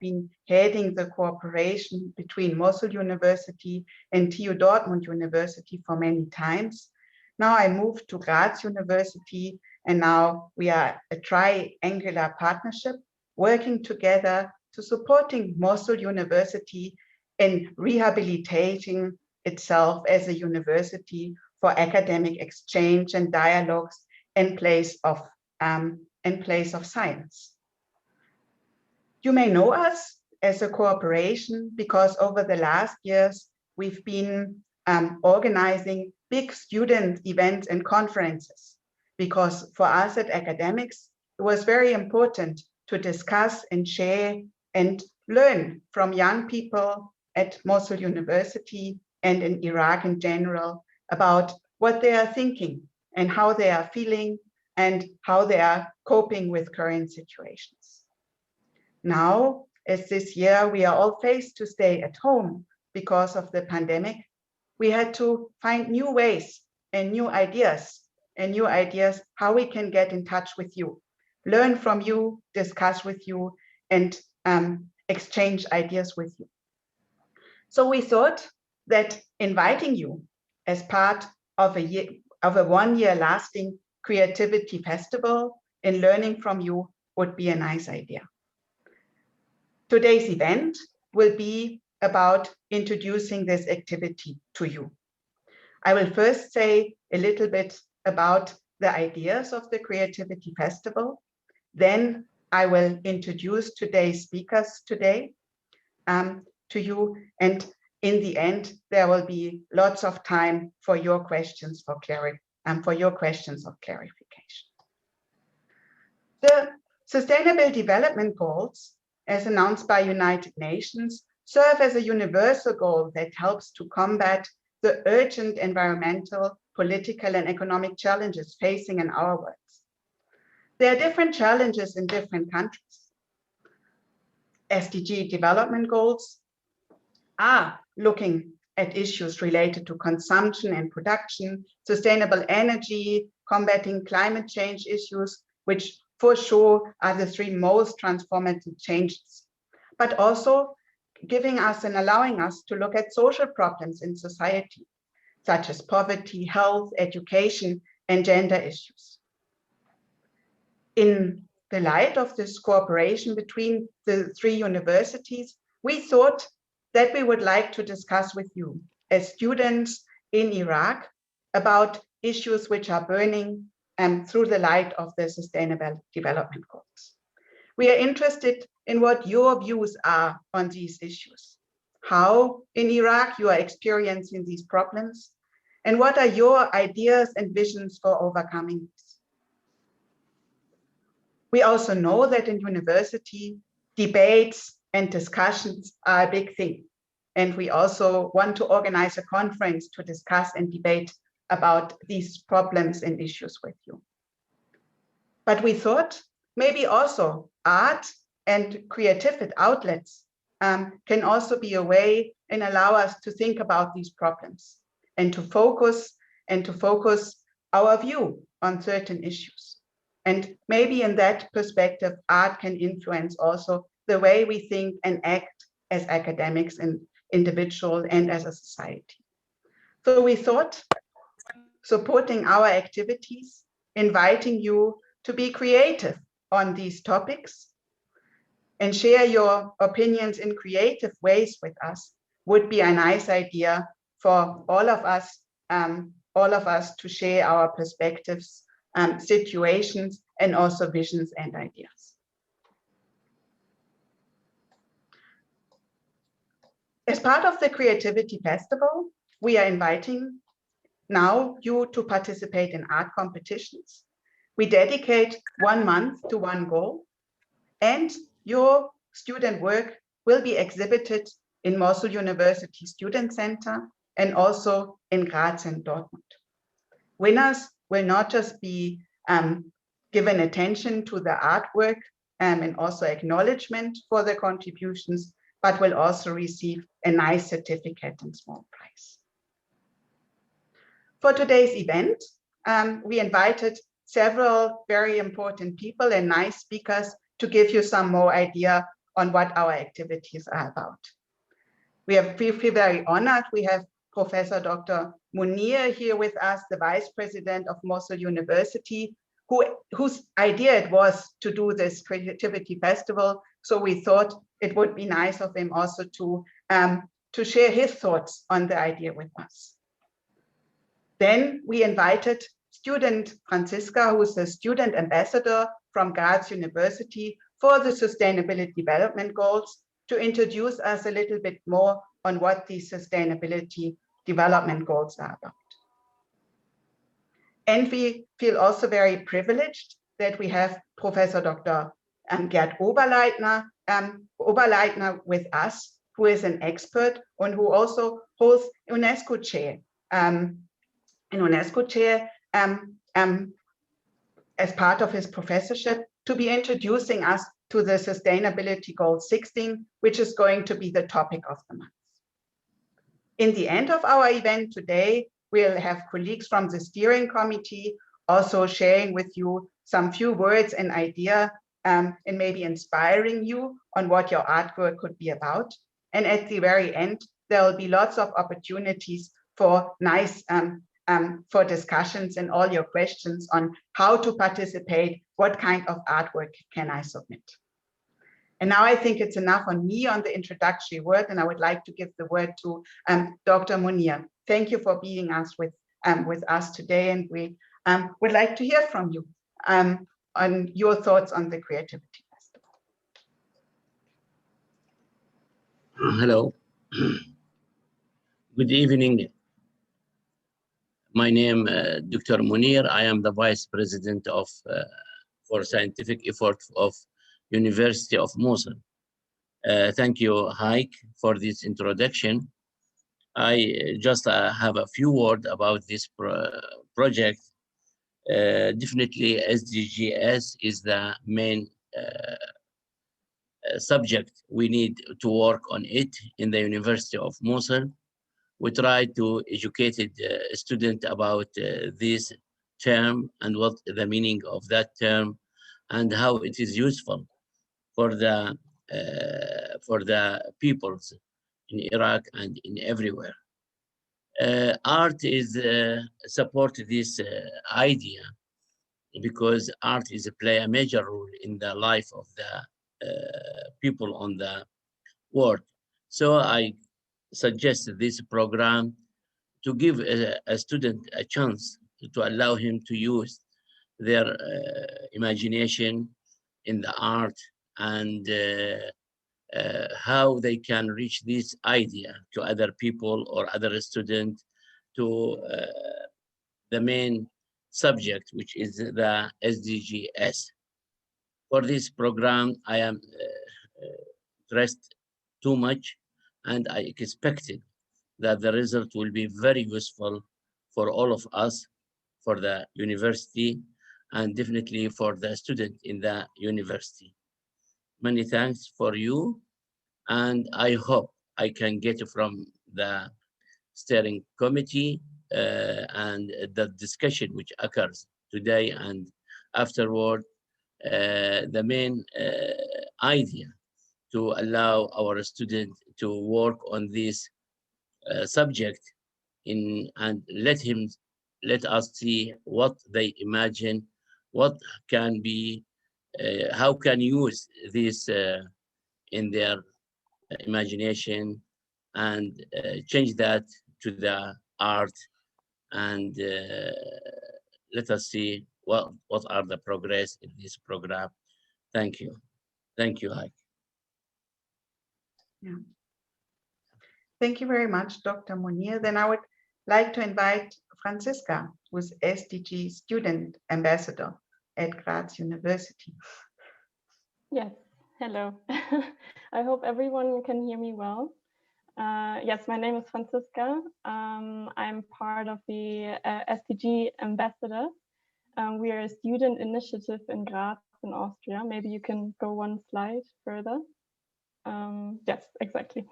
been heading the cooperation between Mosul University and TU Dortmund University for many times. Now I moved to Graz University, and now we are a triangular partnership working together to supporting Mosul University in rehabilitating itself as a university for academic exchange and dialogues in place of science. You may know us as a cooperation because over the last years, we've been organizing big student events and conferences, because for us at academics, it was very important to discuss and share and learn from young people at Mosul University and in Iraq in general about what they are thinking and how they are feeling and how they are coping with current situations. Now, as this year we are all faced to stay at home because of the pandemic, we had to find new ways and new ideas how we can get in touch with you, learn from you, discuss with you, and exchange ideas with you. So we thought that inviting you as part of a 1 year lasting creativity festival and learning from you would be a nice idea. Today's event will be about introducing this activity to you. I will first say a little bit about the ideas of the Creativity Festival. Then I will introduce today's speakers today to you. And in the end, there will be lots of time for your questions of clarification. The Sustainable Development Goals, as announced by United Nations, serve as a universal goal that helps to combat the urgent environmental, political, and economic challenges facing in our world. There are different challenges in different countries. SDG development goals are looking at issues related to consumption and production, sustainable energy, combating climate change issues, which for sure are the three most transformative changes, but also giving us and allowing us to look at social problems in society, such as poverty, health, education, and gender issues. In the light of this cooperation between the three universities, we thought that we would like to discuss with you as students in Iraq about issues which are burning through the light of the Sustainable Development Goals. We are interested in what your views are on these issues, how in Iraq you are experiencing these problems, and what are your ideas and visions for overcoming this. We also know that in university, debates and discussions are a big thing. And we also want to organize a conference to discuss and debate about these problems and issues with you. But we thought maybe also art and creative outlets can also be a way and allow us to think about these problems and to focus our view on certain issues. And maybe in that perspective, art can influence also the way we think and act as academics and individual and as a society. So we thought supporting our activities, inviting you to be creative on these topics and share your opinions in creative ways with us would be a nice idea for all of us to share our perspectives, situations, and also visions and ideas. As part of the Creativity Festival, we are inviting now you to participate in art competitions. We dedicate 1 month to one goal, and your student work will be exhibited in Mosul University Student Center and also in Graz and Dortmund. Winners will not just be given attention to the artwork and also acknowledgement for their contributions, but will also receive a nice certificate and small prize. For today's event, we invited several very important people and nice speakers to give you some more idea on what our activities are about. We feel very honored. We have Professor Dr. Munir here with us, the Vice President of Mosul University, whose idea it was to do this Creativity Festival. So we thought it would be nice of him also to share his thoughts on the idea with us. Then we invited student Franziska, who is a student ambassador from Graz University for the Sustainability Development Goals, to introduce us a little bit more on what these Sustainability Development Goals are about. And we feel also very privileged that we have Professor Dr. Gerd Oberleitner with us, who is an expert and who also holds UNESCO chair. An UNESCO chair as part of his professorship, to be introducing us to the Sustainability Goal 16, which is going to be the topic of the month. In the end of our event today, we'll have colleagues from the steering committee also sharing with you some few words and idea and maybe inspiring you on what your artwork could be about. And at the very end, there will be lots of opportunities for for discussions and all your questions on how to participate, what kind of artwork can I submit. And now I think it's enough on me on the introductory word, and I would like to give the word to Dr. Munir. Thank you for being with us today, and we would like to hear from you on your thoughts on the Creativity Festival. Hello. Good evening. My name is Dr. Munir. I am the Vice President for Scientific Effort of University of Mosul. Thank you, Heike, for this introduction. I just have a few words about this project. Definitely SDGs is the main subject we need to work on it in the University of Mosul. We try to educate students about this term and what the meaning of that term and how it is useful for the peoples in Iraq and in everywhere. Art is support this idea because art is play a major role in the life of the people on the world. So I suggest this program to give a student a chance to allow him to use their imagination in the art and how they can reach this idea to other people or other students to the main subject, which is the SDGs. For this program, I am stressed too much, and I expected that the result will be very useful for all of us, for the university, and definitely for the student in the university. Many thanks for you, and I hope I can get from the steering committee and the discussion which occurs today and afterward, the main idea to allow our students to work on this subject and let us see what they imagine, what can be, how can use this in their imagination and change that to the art and let us see what are the progress in this program. Thank you. Thank you, Heike. Yeah. Thank you very much, Dr. Munir. Then I would like to invite Franziska, who is SDG Student Ambassador at Graz University. Yes, hello. I hope everyone can hear me well. Yes, my name is Franziska. I'm part of the SDG Ambassadors. We are a student initiative in Graz in Austria. Maybe you can go one slide further. Yes, exactly.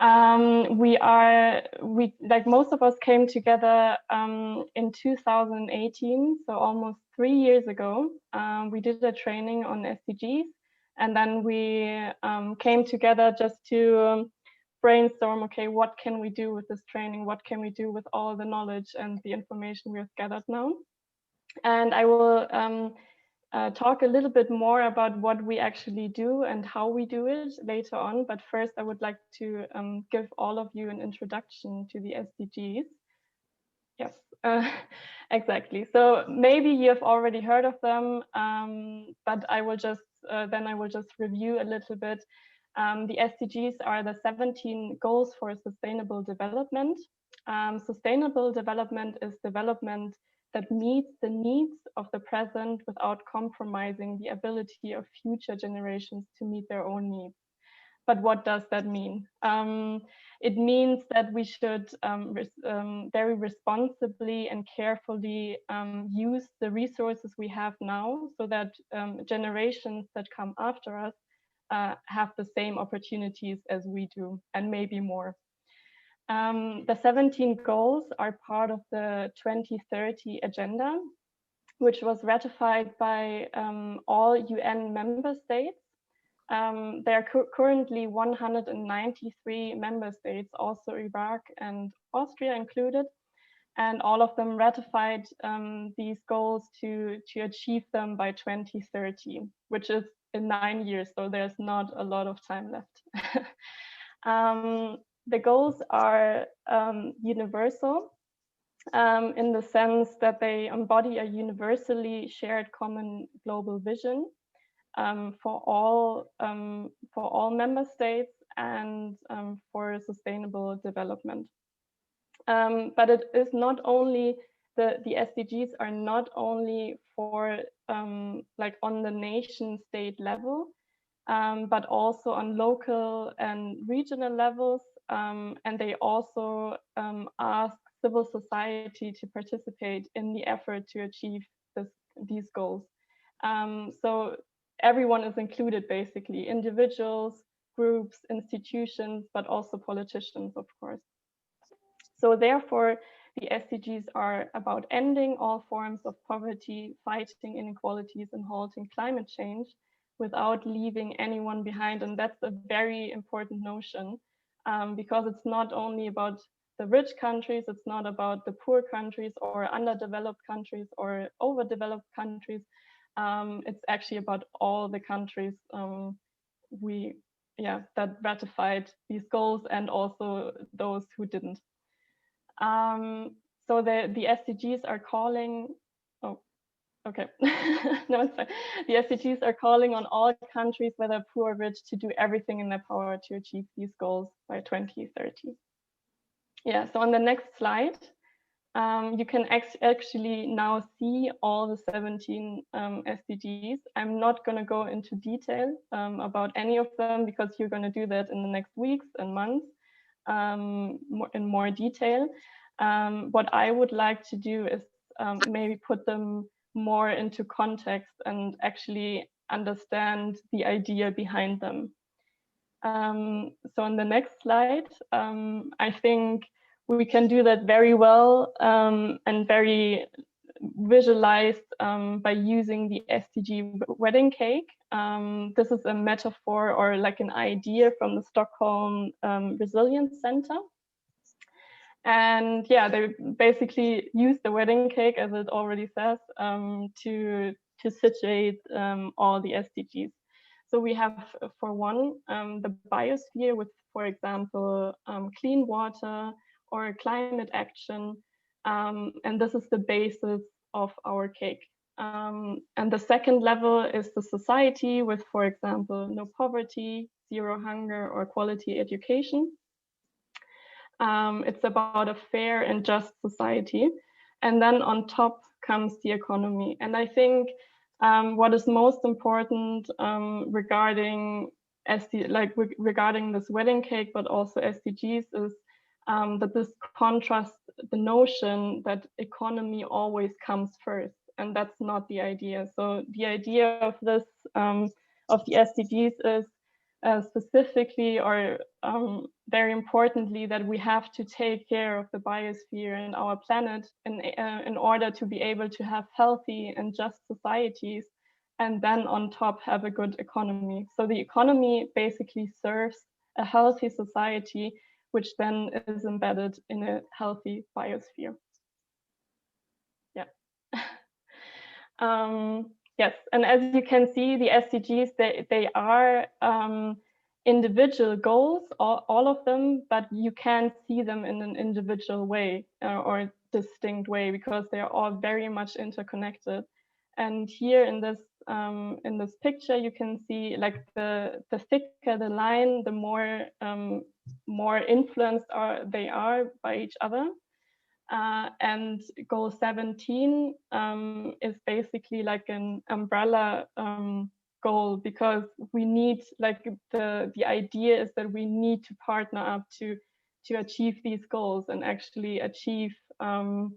We like most of us came together in 2018, so almost 3 years ago. We did a training on SDGs And then we came together just to brainstorm, okay, what can we do with this training? What can we do with all the knowledge and the information we have gathered now? And I will talk a little bit more about what we actually do and how we do it later on. But first, I would like to give all of you an introduction to the SDGs. Yes, exactly. So maybe you have already heard of them, but I will just review a little bit. The SDGs are the 17 goals for sustainable development. Sustainable development is development that meets the needs of the present without compromising the ability of future generations to meet their own needs. But what does that mean? It means that we should very responsibly and carefully use the resources we have now so that generations that come after us have the same opportunities as we do, and maybe more. The 17 goals are part of the 2030 agenda, which was ratified by all UN member states. There are currently 193 member states, also Iraq and Austria included, and all of them ratified these goals to achieve them by 2030, which is in 9 years, so there's not a lot of time left. The goals are universal in the sense that they embody a universally shared common global vision for all member states and for sustainable development. But it is not only the SDGs are not only for like on the nation state level, but also on local and regional levels, and they also ask civil society to participate in the effort to achieve these goals. So everyone is included, basically, individuals, groups, institutions, but also politicians, of course. So therefore, the SDGs are about ending all forms of poverty, fighting inequalities, and halting climate change without leaving anyone behind. And that's a very important notion, because it's not only about the rich countries, it's not about the poor countries or underdeveloped countries or overdeveloped countries. It's actually about all the countries that ratified these goals, and also those who didn't. So the SDGs are calling, oh, okay, no, it's fine. The SDGs are calling on all countries, whether poor or rich, to do everything in their power to achieve these goals by 2030. Yeah, so on the next slide, you can actually now see all the 17 SDGs. I'm not going to go into detail about any of them, because you're going to do that in the next weeks and months in more detail. What I would like to do is maybe put them more into context and actually understand the idea behind them. So on the next slide, I think we can do that very well and very visualized by using the SDG wedding cake. This is a metaphor or like an idea from the Stockholm Resilience Center. And yeah, they basically use the wedding cake, as it already says, to situate all the SDGs. So we have, for one, the biosphere with, for example, clean water or climate action. And this is the basis of our cake. And the second level is the society with, for example, no poverty, zero hunger, or quality education. It's about a fair and just society. And then on top comes the economy. And I think what is most important regarding regarding this wedding cake, but also SDGs, is that this contrasts the notion that economy always comes first, and that's not the idea. So the idea of this of the SDGs is specifically, or very importantly, that we have to take care of the biosphere and our planet in order to be able to have healthy and just societies and then on top have a good economy. So the economy basically serves a healthy society, which then is embedded in a healthy biosphere. Yeah. Yes, and as you can see, the SDGs, they are individual goals, all of them, but you can see them in an individual way or distinct way, because they are all very much interconnected. And here in this picture, you can see like the thicker the line, the more influenced they are by each other. And goal 17 is basically like an umbrella goal, because we need, like, the idea is that we need to partner up to achieve these goals and actually achieve or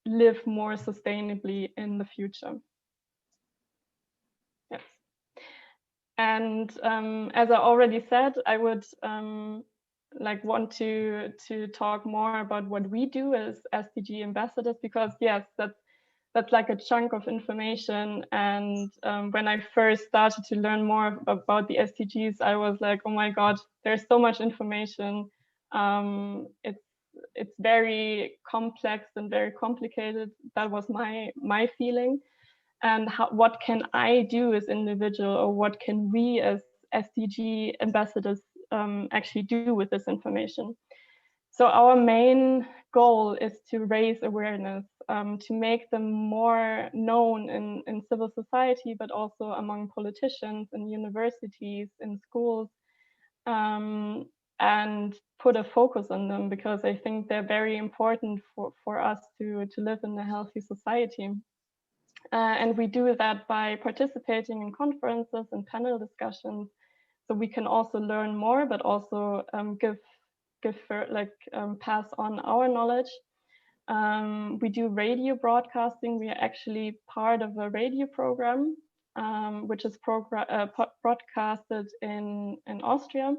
live more sustainably in the future. Yes. And as I already said, I would want to talk more about what we do as SDG ambassadors, because yes, that's like a chunk of information. And when I first started to learn more about the SDGs, I was like, oh my God, there's so much information. It's very complex and very complicated. That was my feeling. And what can I do as individual, or what can we as SDG ambassadors actually do with this information? So our main goal is to raise awareness, to make them more known in civil society, but also among politicians in universities, in schools, and put a focus on them, because I think they're very important for us to live in a healthy society. And we do that by participating in conferences and panel discussions, so we can also learn more, but also pass on our knowledge. We do radio broadcasting. We are actually part of a radio program, which is broadcasted in Austria.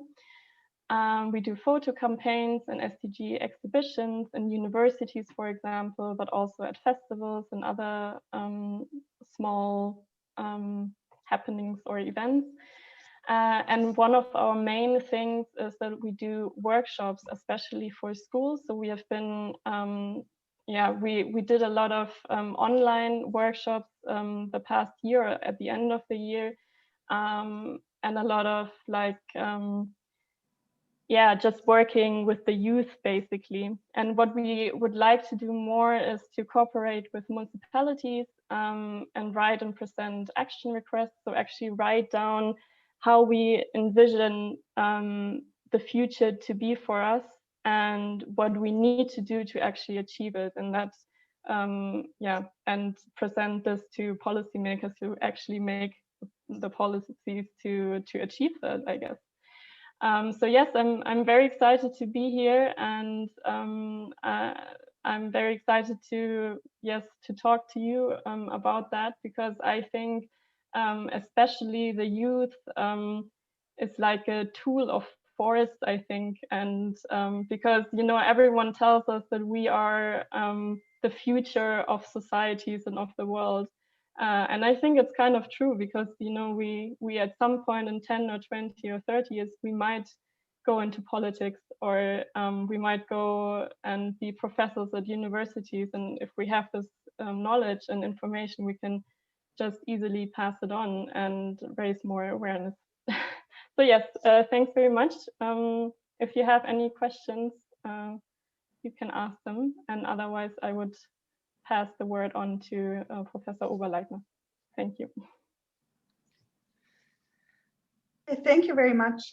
We do photo campaigns and SDG exhibitions in universities, for example, but also at festivals and other small happenings or events. And one of our main things is that we do workshops, especially for schools. So we have been, we did a lot of online workshops the past year, at the end of the year, and a lot of just working with the youth, basically. And what we would like to do more is to cooperate with municipalities and write and present action requests. So actually write down how we envision the future to be for us, and what we need to do to actually achieve it. And that's, and present this to policymakers who actually make the policies to achieve that, I guess. So yes, I'm very excited to be here, and I'm very excited to talk to you about that, because I think especially the youth is like a tool of force, I think, and because everyone tells us that we are the future of societies and of the world. And I think it's kind of true, because we at some point in 10 or 20 or 30 years, we might go into politics, or we might go and be professors at universities. And if we have this knowledge and information, we can just easily pass it on and raise more awareness. So yes, thanks very much. If you have any questions, you can ask them, and otherwise I would pass the word on to Professor Oberleitner. Thank you. Thank you very much,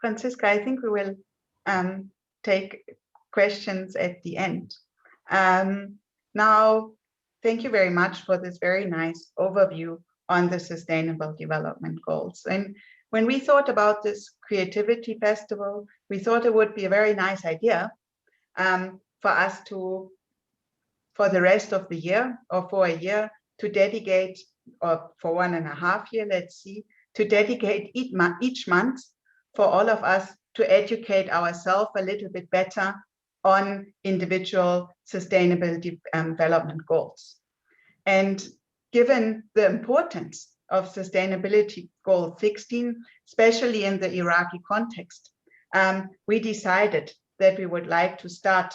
Franziska. I think we will take questions at the end. Now, thank you very much for this very nice overview on the Sustainable Development Goals. And when we thought about this Creativity Festival, we thought it would be a very nice idea for us to, for the rest of the year, or for a year, to dedicate, or for 1.5 years, let's see, to dedicate each month for all of us to educate ourselves a little bit better on individual sustainable development goals. And given the importance of sustainability goal 16, especially in the Iraqi context, we decided that we would like to start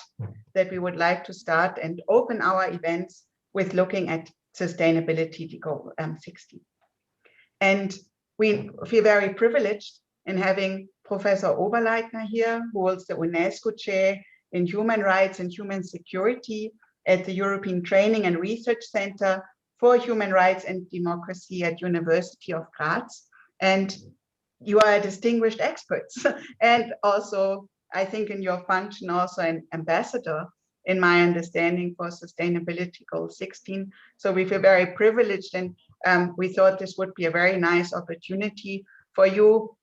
and open our events with looking at sustainability goal 16. And we feel very privileged in having Professor Oberleitner here, who holds the UNESCO chair in human rights and human security at the European Training and Research Center for Human Rights and Democracy at University of Graz. And you are a distinguished expert and also, I think in your function, also an ambassador, in my understanding, for Sustainability Goal 16. So we feel very privileged, and we thought this would be a very nice opportunity for you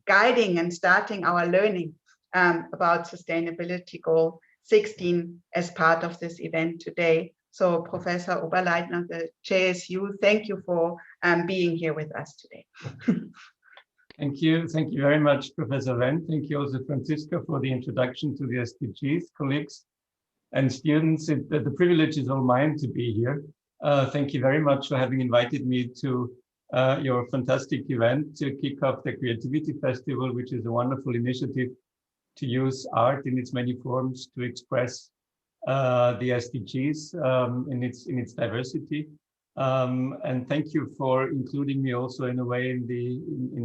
guiding and starting our learning about Sustainability Goal 16 as part of this event today. So Professor Oberleitner, the chair is you. Thank you for being here with us today. Thank you very much, Professor Wendt. Thank you also, Franziska, for the introduction to the SDGs, colleagues and students. The privilege is all mine to be here. Thank you very much for having invited me to your fantastic event to kick off the Creativity Festival, which is a wonderful initiative to use art in its many forms to express the SDGs in its diversity. And thank you for including me also in a way in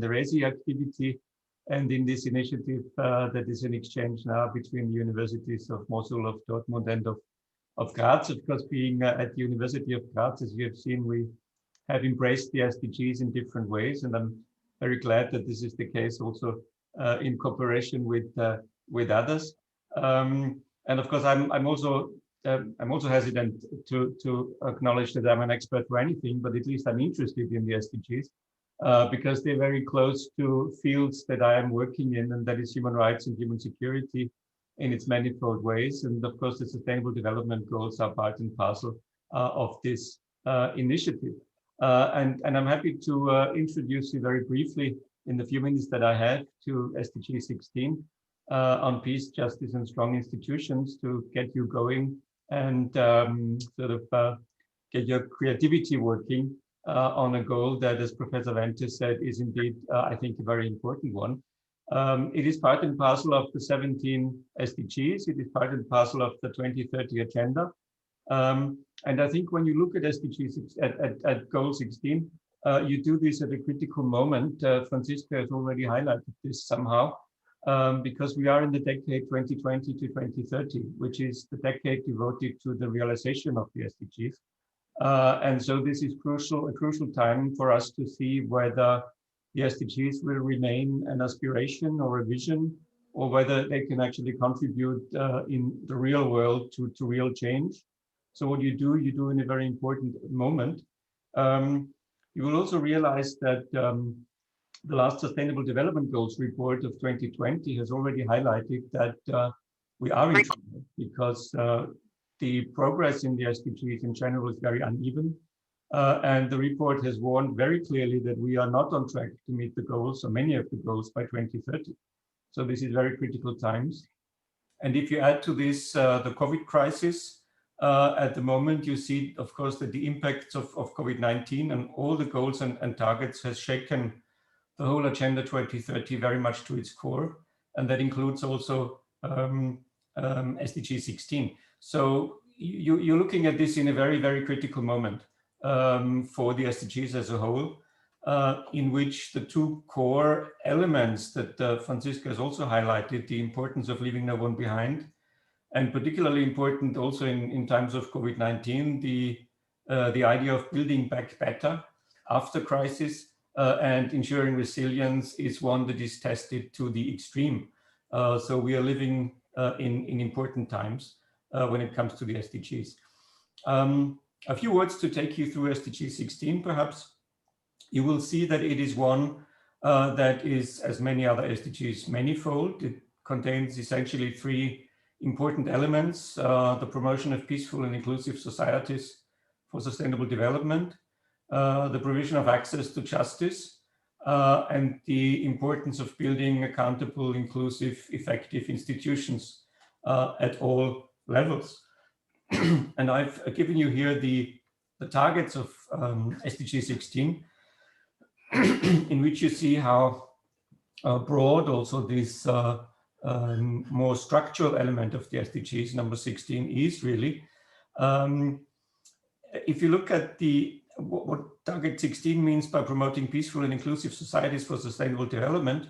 the RESI activity and in this initiative that is an exchange now between the universities of Mosul, of Dortmund, and of Graz. Of course, being at the University of Graz, as you have seen, we have embraced the SDGs in different ways, and I'm very glad that this is the case also in cooperation with others. And of course, I'm also hesitant to acknowledge that I'm an expert for anything, but at least I'm interested in the SDGs because they're very close to fields that I am working in, and that is human rights and human security in its manifold ways. And of course, the Sustainable Development Goals are part and parcel of this initiative. And I'm happy to introduce you very briefly in the few minutes that I have to SDG 16 on peace, justice, and strong institutions to get you going and get your creativity working on a goal that, as Professor Wendt said, is indeed, I think, a very important one. It is part and parcel of the 17 SDGs. It is part and parcel of the 2030 agenda. And I think when you look at SDGs, at goal 16, you do this at a critical moment. Franziska has already highlighted this somehow. Because we are in the decade 2020 to 2030, which is the decade devoted to the realization of the SDGs. And so this is a crucial time for us to see whether the SDGs will remain an aspiration or a vision, or whether they can actually contribute in the real world to real change. So what you do in a very important moment. You will also realize that the last Sustainable Development Goals report of 2020 has already highlighted that we are in trouble because the progress in the SDGs in general is very uneven. And the report has warned very clearly that we are not on track to meet the goals, or many of the goals, by 2030. So this is very critical times. And if you add to this the COVID crisis, at the moment, you see, of course, that the impacts of COVID-19 and all the goals and targets has shaken the whole Agenda 2030 very much to its core, and that includes also SDG 16. So you're looking at this in a very, very critical moment for the SDGs as a whole, in which the two core elements that Franziska has also highlighted, the importance of leaving no one behind, and particularly important also in times of COVID-19, the idea of building back better after crisis, and ensuring resilience is one that is tested to the extreme. So we are living in important times when it comes to the SDGs. A few words to take you through SDG 16, perhaps. You will see that it is one that is, as many other SDGs, manifold. It contains essentially three important elements: the promotion of peaceful and inclusive societies for sustainable development, the provision of access to justice, and the importance of building accountable, inclusive, effective institutions at all levels. And I've given you here the the targets of SDG 16, in which you see how broad also this more structural element of the SDGs, number 16, is really. If you look at what target 16 means by promoting peaceful and inclusive societies for sustainable development,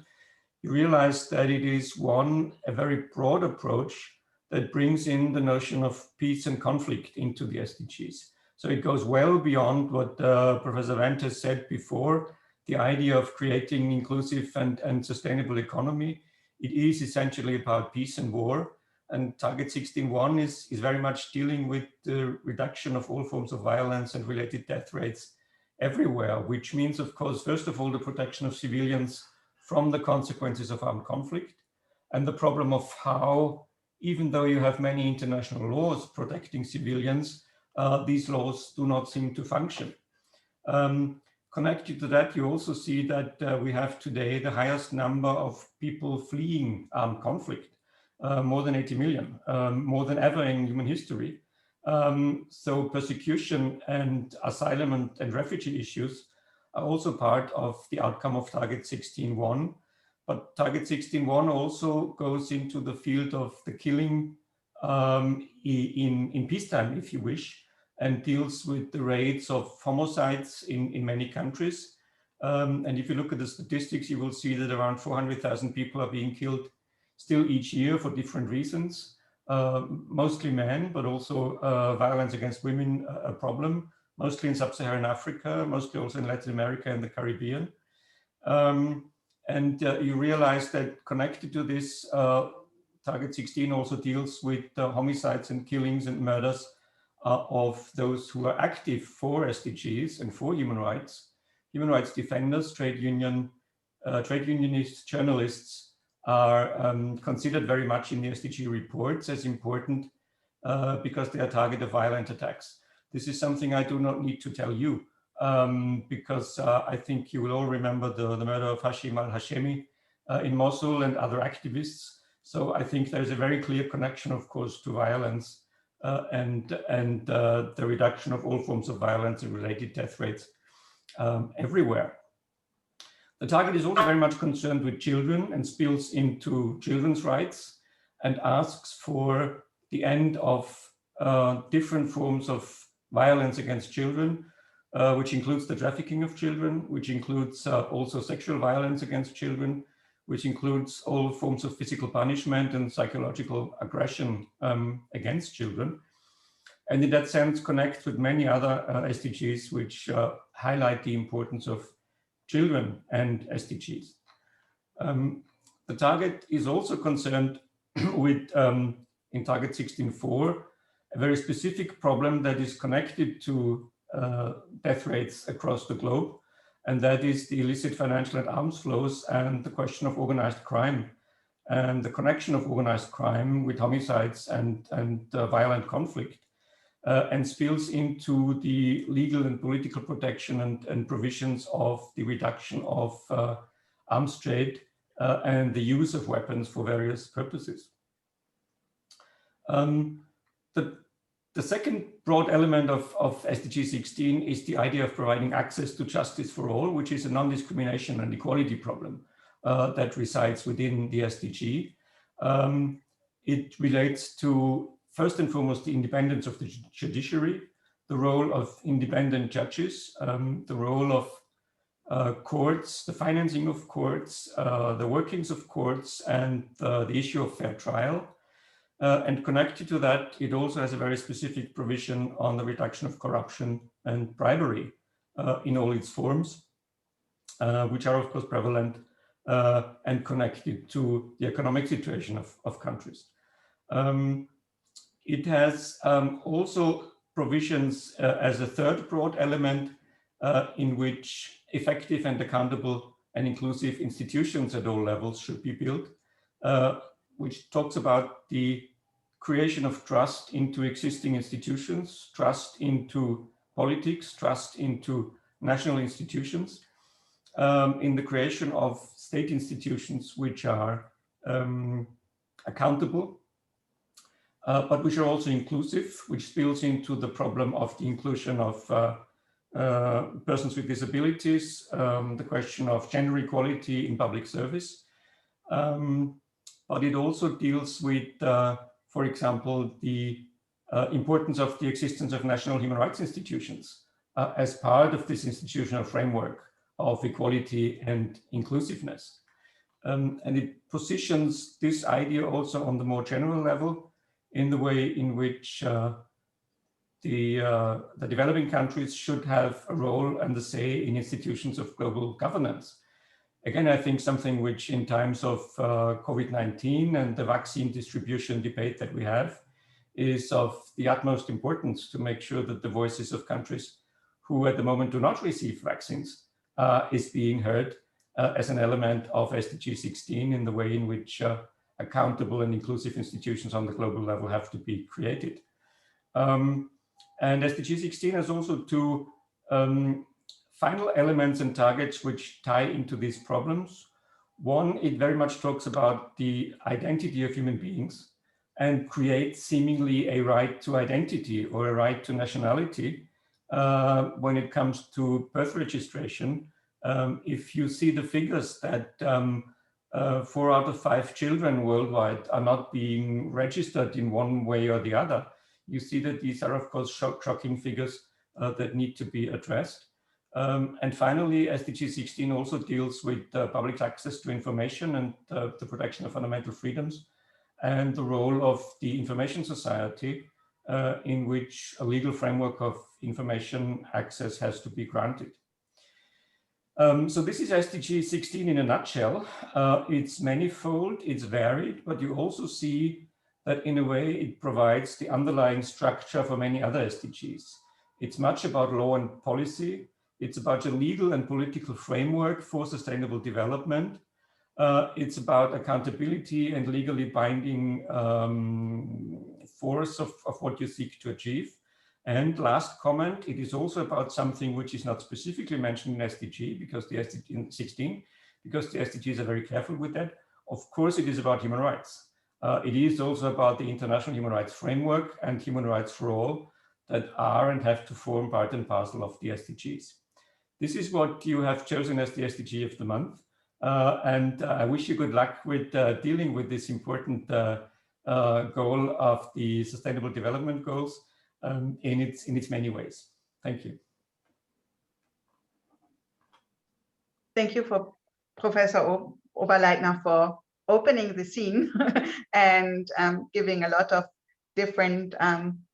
you realize that it is a very broad approach that brings in the notion of peace and conflict into the SDGs. So it goes well beyond what Professor Wendt has said before, the idea of creating inclusive and sustainable economy. It is essentially about peace and war. And target 16.1 is very much dealing with the reduction of all forms of violence and related death rates everywhere, which means, of course, first of all, the protection of civilians from the consequences of armed conflict, and the problem of how, even though you have many international laws protecting civilians, these laws do not seem to function. Connected to that, you also see that we have today the highest number of people fleeing armed conflict, more than 80 million, more than ever in human history. So persecution and asylum and refugee issues are also part of the outcome of target 16.1. But target 16.1 also goes into the field of the killing in peacetime, if you wish, and deals with the rates of homicides in many countries. And if you look at the statistics, you will see that around 400,000 people are being killed still each year for different reasons, mostly men, but also violence against women a problem, mostly in sub-Saharan Africa, mostly also in Latin America and the Caribbean. And you realize that connected to this, target 16 also deals with homicides and killings and murders of those who are active for SDGs and for human rights defenders, trade unionists, journalists are considered very much in the SDG reports as important because they are target of violent attacks. This is something I do not need to tell you because I think you will all remember the murder of Hashim al-Hashemi in Mosul and other activists. So I think there's a very clear connection, of course, to violence and the reduction of all forms of violence and related death rates everywhere. The target is also very much concerned with children and spills into children's rights and asks for the end of different forms of violence against children, which includes the trafficking of children, which includes also sexual violence against children, which includes all forms of physical punishment and psychological aggression against children. And in that sense, connects with many other SDGs, which highlight the importance of children and SDGs. The target is also concerned with, in target 16.4, a very specific problem that is connected to death rates across the globe, and that is the illicit financial and arms flows and the question of organized crime and the connection of organized crime with homicides and violent conflict. And spills into the legal and political protection and provisions of the reduction of arms trade and the use of weapons for various purposes. The second broad element of SDG 16 is the idea of providing access to justice for all, which is a non-discrimination and equality problem that resides within the SDG. It relates to, first and foremost, the independence of the judiciary, the role of independent judges, the role of courts, the financing of courts, the workings of courts, and the issue of fair trial. And connected to that, it also has a very specific provision on the reduction of corruption and bribery in all its forms, which are, of course, prevalent and connected to the economic situation of countries. It has also provisions as a third broad element in which effective and accountable and inclusive institutions at all levels should be built, which talks about the creation of trust into existing institutions, trust into politics, trust into national institutions, in the creation of state institutions which are accountable, but which are also inclusive, which spills into the problem of the inclusion of persons with disabilities, the question of gender equality in public service. But it also deals with, for example, the importance of the existence of national human rights institutions as part of this institutional framework of equality and inclusiveness. And it positions this idea also on the more general level in the way in which the developing countries should have a role and a say in institutions of global governance. Again, I think something which in times of COVID-19 and the vaccine distribution debate that we have is of the utmost importance to make sure that the voices of countries who at the moment do not receive vaccines is being heard as an element of SDG 16 in the way in which accountable and inclusive institutions on the global level have to be created. And SDG 16 has also two final elements and targets which tie into these problems. One, it very much talks about the identity of human beings and creates seemingly a right to identity or a right to nationality when it comes to birth registration. If you see the figures that 4 out of 5 children worldwide are not being registered in one way or the other, you see that these are, of course, shocking figures that need to be addressed. And finally, SDG 16 also deals with public access to information and the protection of fundamental freedoms and the role of the information society in which a legal framework of information access has to be granted. So this is SDG 16 in a nutshell. It's manifold, it's varied, but you also see that in a way it provides the underlying structure for many other SDGs. It's much about law and policy. It's about a legal and political framework for sustainable development. It's about accountability and legally binding force of what you seek to achieve. And last comment, it is also about something which is not specifically mentioned in SDG, because the SDG 16, because the SDGs are very careful with that. Of course, it is about human rights. It is also about the international human rights framework and human rights for all that are and have to form part and parcel of the SDGs. This is what you have chosen as the SDG of the month. And I wish you good luck with dealing with this important goal of the Sustainable Development Goals in its many ways. Thank you. Thank you for Professor Oberleitner for opening the scene and giving a lot of different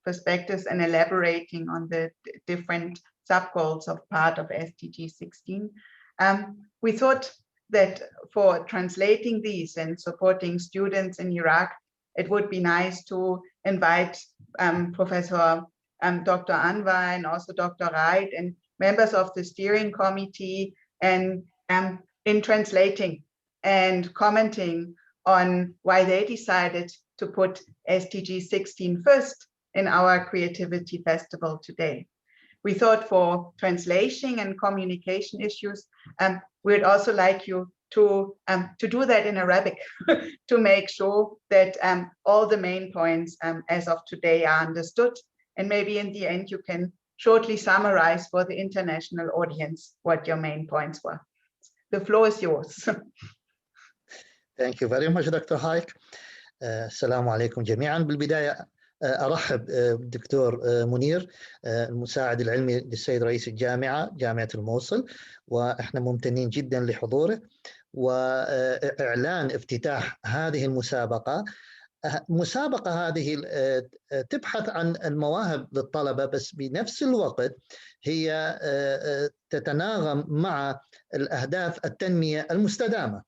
perspectives and elaborating on the different sub-goals of part of SDG 16. We thought that for translating these and supporting students in Iraq, it would be nice to invite Professor Dr. Anwar and also Dr. Wright and members of the steering committee and in translating and commenting on why they decided to put SDG 16 first in our Creativity Festival today. We thought for translation and communication issues, we'd also like you to do that in Arabic to make sure that all the main points as of today are understood. And maybe in the end, you can shortly summarize for the international audience what your main points were. The floor is yours. Thank you very much, Dr. Haik. السلام عليكم جميعا. بالبداية أرحب بالدكتور منير المساعد العلمي للسيد رئيس الجامعة جامعة الموصل، وإحنا ممتنين جدا لحضوره وإعلان افتتاح هذه المسابقة. مسابقة هذه تبحث عن المواهب للطلبة، بس بنفس الوقت هي تتناغم مع الأهداف التنمية المستدامة.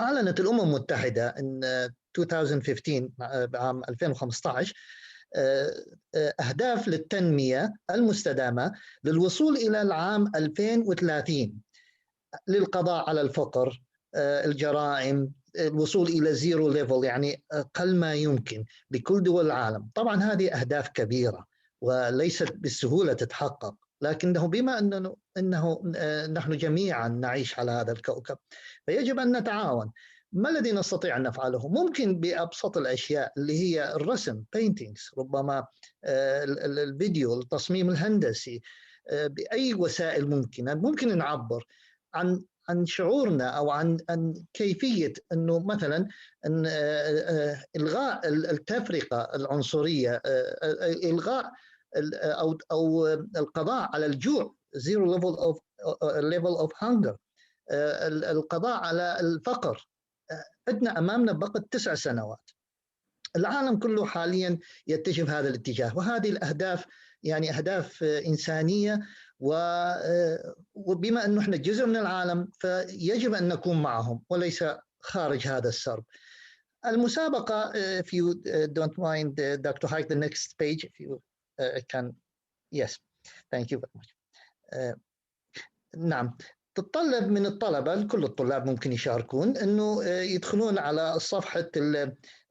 أعلنت الأمم المتحدة إن 2015 بعام 2015 أهداف للتنمية المستدامة للوصول إلى العام 2030 للقضاء على الفقر، الجرائم، الوصول إلى زيرو ليفل، يعني أقل ما يمكن لكل دول العالم. طبعا هذه أهداف كبيرة وليست بالسهولة تتحقق، لكنه بما أنه نحن جميعا نعيش على هذا الكوكب فيجب أن نتعاون. ما الذي نستطيع أن نفعله؟ ممكن بأبسط الأشياء اللي هي الرسم paintings، ربما الفيديو، التصميم الهندسي، بأي وسائل ممكن نعبر عن شعورنا أو عن كيفية أنه مثلا أن إلغاء التفرقة العنصرية، إلغاء أو القضاء على الجوع، zero level of hunger، القضاء على الفقر. عندنا أمامنا بقى 9 سنوات. العالم كله حاليا يتجه في هذا الاتجاه، وهذه الأهداف يعني أهداف إنسانية، وبما أنه احنا جزء من العالم فيجب أن نكون معهم وليس خارج هذا السرب. المسابقة if you don't mind Dr. Haik, the next page if you can. Yes, thank you very much. نعم، تتطلب من الطلبة، كل الطلاب ممكن يشاركون، أنه يدخلون على صفحة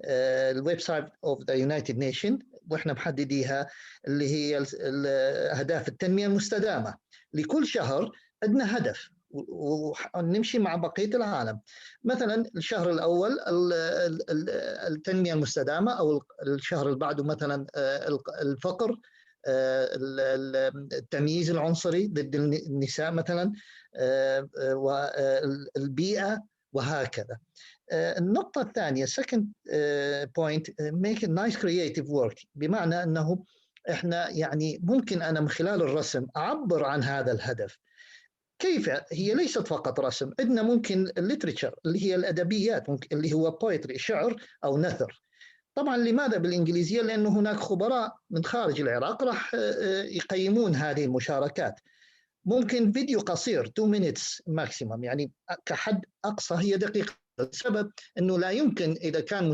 الويب سايت of the United Nations، وإحنا محدديها اللي هي أهداف التنمية المستدامة. لكل شهر عندنا هدف ونمشي مع بقية العالم. مثلا الشهر الأول التنمية المستدامة، أو الشهر اللي بعده مثلا الفقر، التمييز العنصري ضد النساء مثلا، والبيئة، وهكذا. النقطة الثانية second point make a nice creative work، بمعنى أنه إحنا يعني ممكن أنا من خلال الرسم أعبر عن هذا الهدف. كيف؟ هي ليست فقط رسم، عندنا ممكن الليتريتشر اللي هي الأدبيات، ممكن اللي هو poetry، شعر أو نثر. طبعا لماذا بالإنجليزية؟ لأنه هناك خبراء من خارج العراق راح يقيمون هذه المشاركات. ممكن فيديو قصير 2 minutes ماكسيمم، يعني كحد أقصى هي دقيقة. السبب أنه لا يمكن إذا كان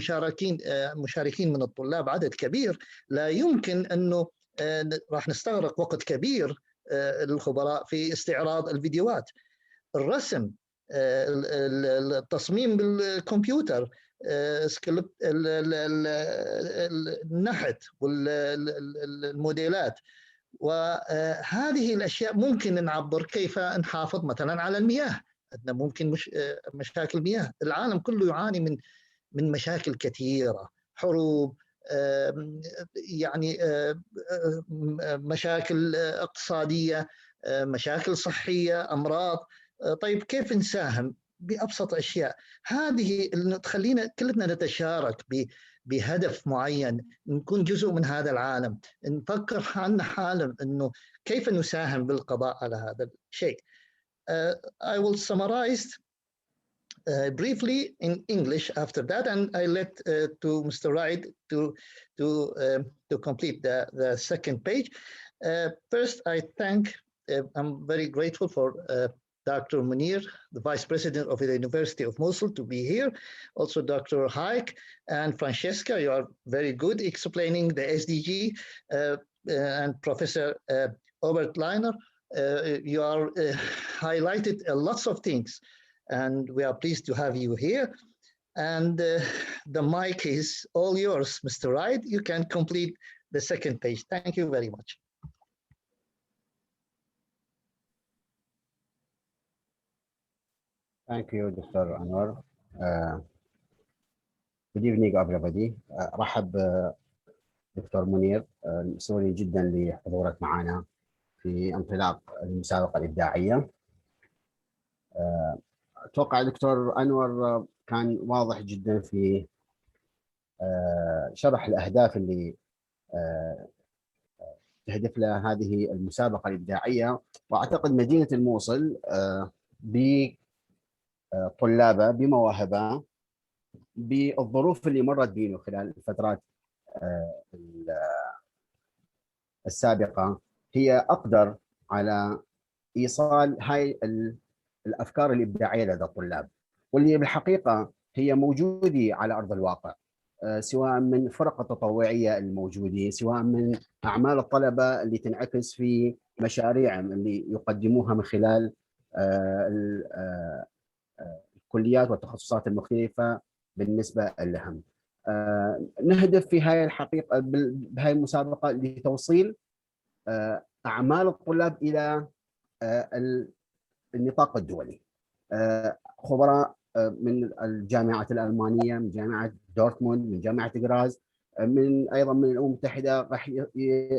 مشاركين من الطلاب عدد كبير، لا يمكن أنه راح نستغرق وقت كبير للخبراء في استعراض الفيديوهات. الرسم، التصميم بالكمبيوتر، النحت والموديلات، وهذه الأشياء ممكن نعبر كيف نحافظ مثلا على المياه. عندنا ممكن مشاكل مياه، العالم كله يعاني من مشاكل كثيرة، حروب، يعني مشاكل اقتصادية، مشاكل صحية، أمراض. طيب كيف نساهم بأبسط أشياء هذه اللي تخلينا كلنا نتشارك بهدف معين، نكون جزء من هذا العالم، نفكر عن حالم أنه كيف نساهم بالقضاء على هذا الشيء. I will summarize briefly in English after that, and I let to Mr. Raid to complete the second page. First, I'm very grateful for Dr. Munir, the Vice President of the University of Mosul, to be here. Also, Dr. Haik and Francesca, you are very good explaining the SDG, and Professor Robert Leiner, you are highlighted lots of things, and we are pleased to have you here. And the mic is all yours, Mr. Raid. You can complete the second page. Thank you very much. Thank you, Dr. Anwar. Good evening, everybody. رحب دكتور منير، مسؤولين جدا لحضورك معنا في انطلاق المسابقة الإبداعية. أتوقع دكتور أنور كان واضح جدا في شرح الأهداف اللي تهدف لها هذه المسابقة الإبداعية، وأعتقد مدينة الموصل بطلابها بمواهبها بالظروف اللي مرت بينه خلال الفترات السابقة هي أقدر على إيصال هاي الأفكار الإبداعية لدى الطلاب، واللي بالحقيقة هي موجودة على أرض الواقع، سواء من فرق التطوعية الموجودين، سواء من أعمال الطلبة اللي تنعكس في مشاريعهم اللي يقدموها من خلال الكليات والتخصصات المختلفة بالنسبة لهم. نهدف في هاي الحقيقة بهاي المسابقة لتوصيل أعمال الطلاب إلى النطاق الدولي. خبراء من الجامعات الألمانية، من جامعة دورتموند، من جامعة غراز، من أيضا من الأمم المتحدة،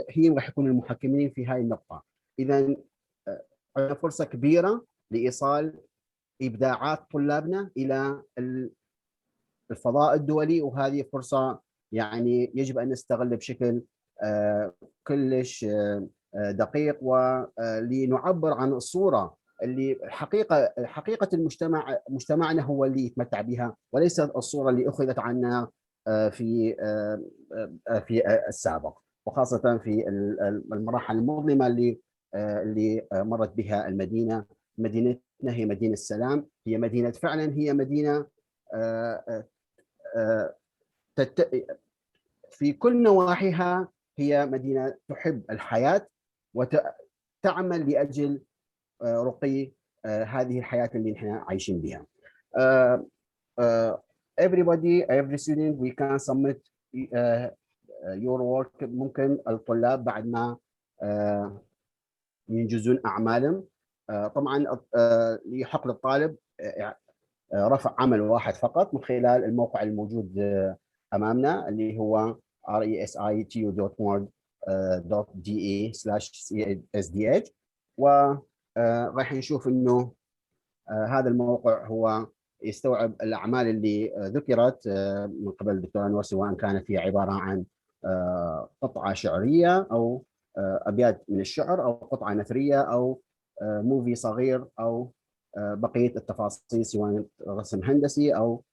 هي راح يكونوا المحكمين في هاي النقطة. إذا عندنا فرصة كبيرة لإيصال إبداعات طلابنا إلى الفضاء الدولي، وهذه فرصة يعني يجب أن نستغل بشكل كلش دقيق، ولنعبر عن الصورة اللي حقيقة مجتمعنا هو اللي يتمتع بها، وليس الصورة اللي أخذت عنا في السابق، وخاصة في المراحل المظلمة اللي مرت بها المدينة. مدينتنا هي مدينة السلام، هي مدينة فعلا، هي مدينة في كل نواحيها هي مدينة تحب الحياة وتعمل لأجل رقي هذه الحياة اللي نحن عايشين بها. Everybody, every student, we can submit your work. ممكن الطلاب بعد ما ينجزون أعمالهم، طبعا يحق للطالب رفع عمل واحد فقط من خلال الموقع الموجود أمامنا اللي هو resitu.org.da/CSDH، وراح نشوف إنه هذا الموقع هو يستوعب الأعمال اللي ذكرت من قبل الدكتور أنور، سواء كانت هي عبارة عن قطعة شعرية أو أبيات من الشعر أو قطعة نثرية أو موفي صغير أو بقية التفاصيل، سواء رسم هندسي أو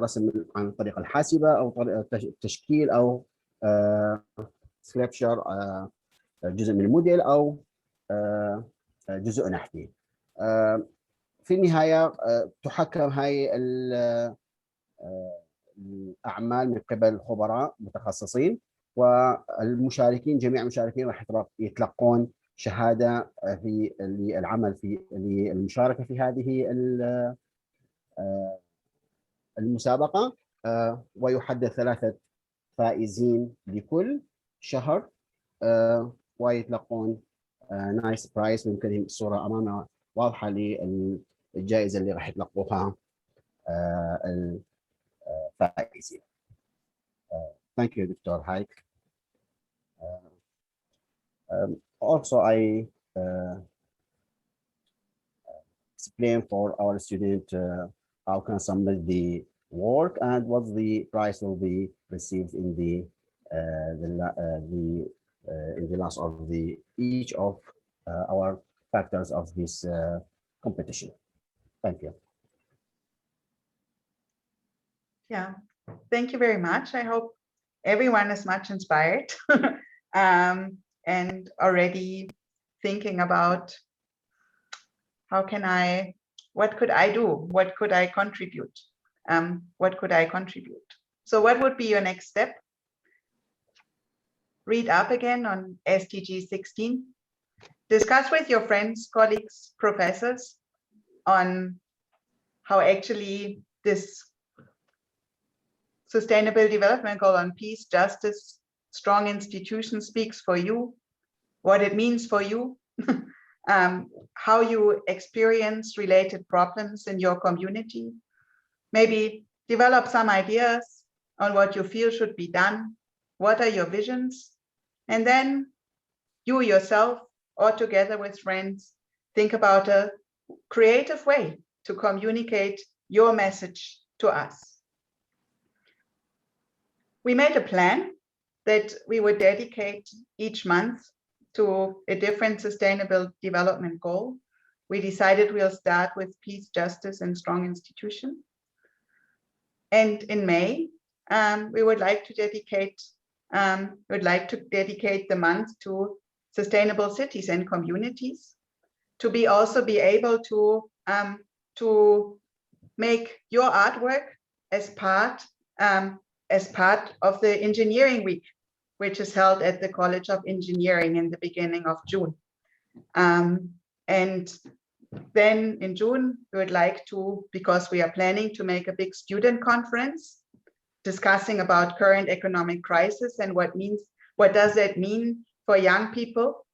رسم عن طريق الحاسبة أو تشكيل أو سكريبشر، جزء من الموديل أو جزء نحتي. في النهاية تحكم هاي الأعمال من قبل خبراء متخصصين، والمشاركين جميع المشاركين راح يتلقون شهادة في العمل في المشاركة في هذه المسابقة، ويحدد 3 فائزين لكل شهر ويتلقون نايس برايس. ممكن الصورة أمامنا واضحة للجائزة اللي راح يتلقوها الفائزين. Thank you, Dr. Haik. Also, I explain for our student how can submit the work and what the prize will be received in the last of each of our factors of this competition. Thank you. Yeah, thank you very much. I hope everyone is much inspired and already thinking about what could I do? What could I contribute? What could I contribute? So what would be your next step? Read up again on SDG 16. Discuss with your friends, colleagues, professors on how actually this Sustainable Development Goal on peace, justice, strong institutions speaks for you, what it means for you, how you experience related problems in your community, maybe develop some ideas on what you feel should be done, what are your visions, and then you yourself or together with friends think about a creative way to communicate your message to us. We made a plan that we would dedicate each month to a different sustainable development goal. We decided we'll start with peace, justice, and strong institutions. And in May, we would like to dedicate the month to sustainable cities and communities, to also be able to make your artwork as part of the Engineering Week, which is held at the College of Engineering in the beginning of June. And then in June, we would like to, because we are planning to make a big student conference discussing about current economic crisis and what does that mean for young people.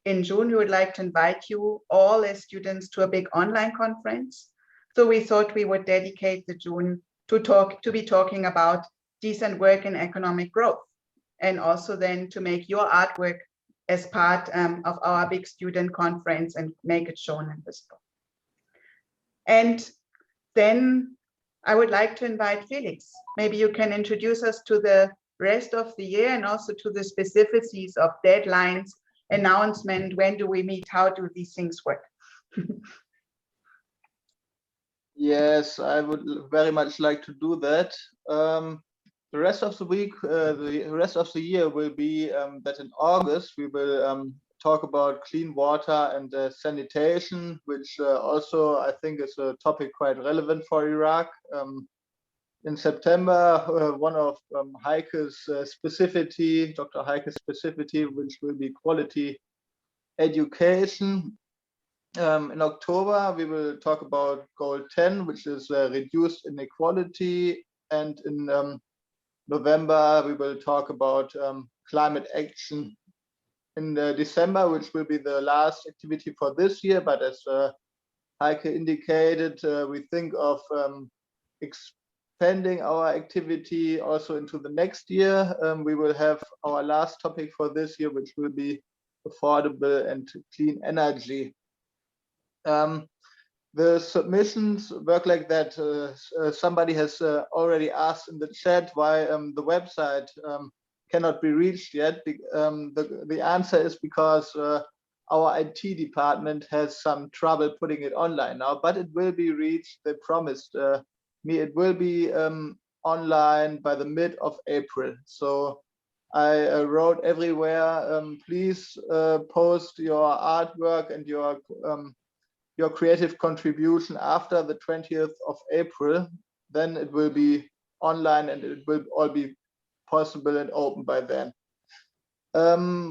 In June, we would like to invite you all as students to a big online conference. So we thought we would dedicate the June to be talking about decent work and economic growth, and also then to make your artwork as part of our big student conference and make it shown and visible. And then I would like to invite Felix. Maybe you can introduce us to the rest of the year and also to the specificities of deadlines, announcement, when do we meet, how do these things work? Yes, I would very much like to do that. The rest of the week, the rest of the year will be that in August we will talk about clean water and sanitation, which also I think is a topic quite relevant for Iraq. In September, one of Heike's specificity, Dr. Heike's specificity, which will be quality education. In October, we will talk about goal 10, which is reduced inequality. And in November, we will talk about climate action. In December, which will be the last activity for this year, but as Heike indicated, we think of expanding our activity also into the next year. We will have our last topic for this year, which will be affordable and clean energy. The submissions work like that. Somebody has already asked in the chat why the website cannot be reached yet. The answer is because our IT department has some trouble putting it online now, but it will be reached. They promised me it will be online by the mid of April. So I wrote everywhere, please post your artwork and your creative contribution after the 20th of April. Then it will be online and it will all be possible and open by then.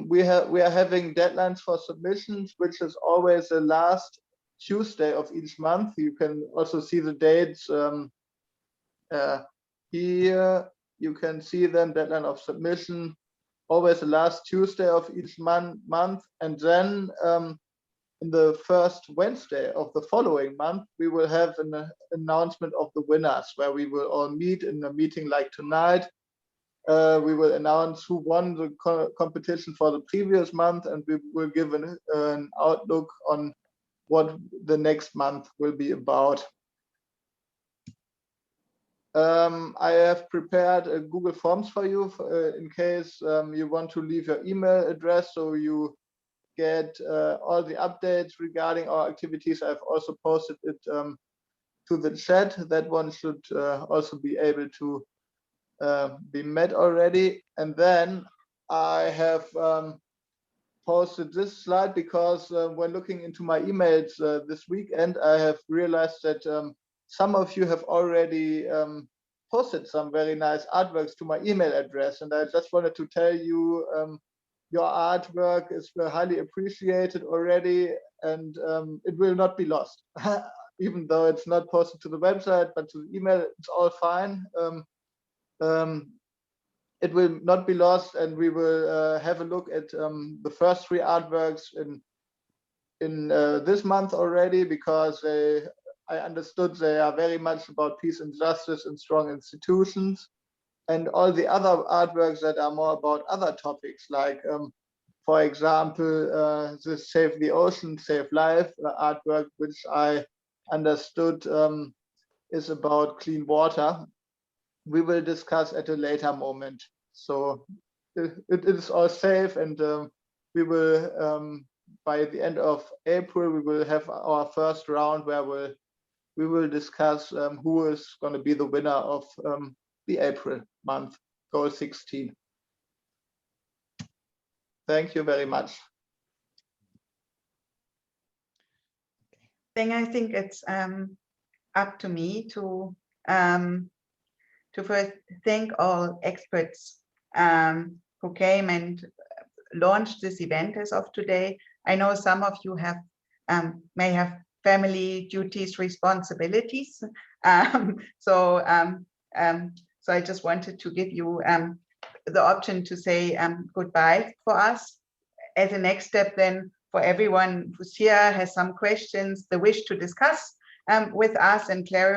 We are having deadlines for submissions, which is always the last Tuesday of each month. You can also see the dates here. You can see them, deadline of submission, always the last Tuesday of each month. And then in the first Wednesday of the following month, we will have an announcement of the winners, where we will all meet in a meeting like tonight. We will announce who won the competition for the previous month, and we will give an outlook on what the next month will be about. I have prepared a Google Forms for you in case you want to leave your email address, so you get all the updates regarding our activities. I've also posted it to the chat. That one should also be able to be met already. And then I have posted this slide because when looking into my emails this weekend, I have realized that some of you have already posted some very nice artworks to my email address. And I just wanted to tell you your artwork is highly appreciated already, and it will not be lost. Even though it's not posted to the website, but to the email, it's all fine. It will not be lost, and we will have a look at the first 3 artworks in this month already, because I understood they are very much about peace and justice and strong institutions. And all the other artworks that are more about other topics, like, for example, the Save the Ocean, Save Life artwork, which I understood is about clean water, we will discuss at a later moment. So it is all safe, and we will, by the end of April, we will have our first round where we will discuss who is going to be the winner of the April month, goal 16. Thank you very much. Then I think it's up to me to first thank all experts who came and launched this event as of today. I know some of you have may have family duties, responsibilities. So I just wanted to give you the option to say goodbye for us. As a next step, then, for everyone who's here, has some questions, the wish to discuss, with us and clarify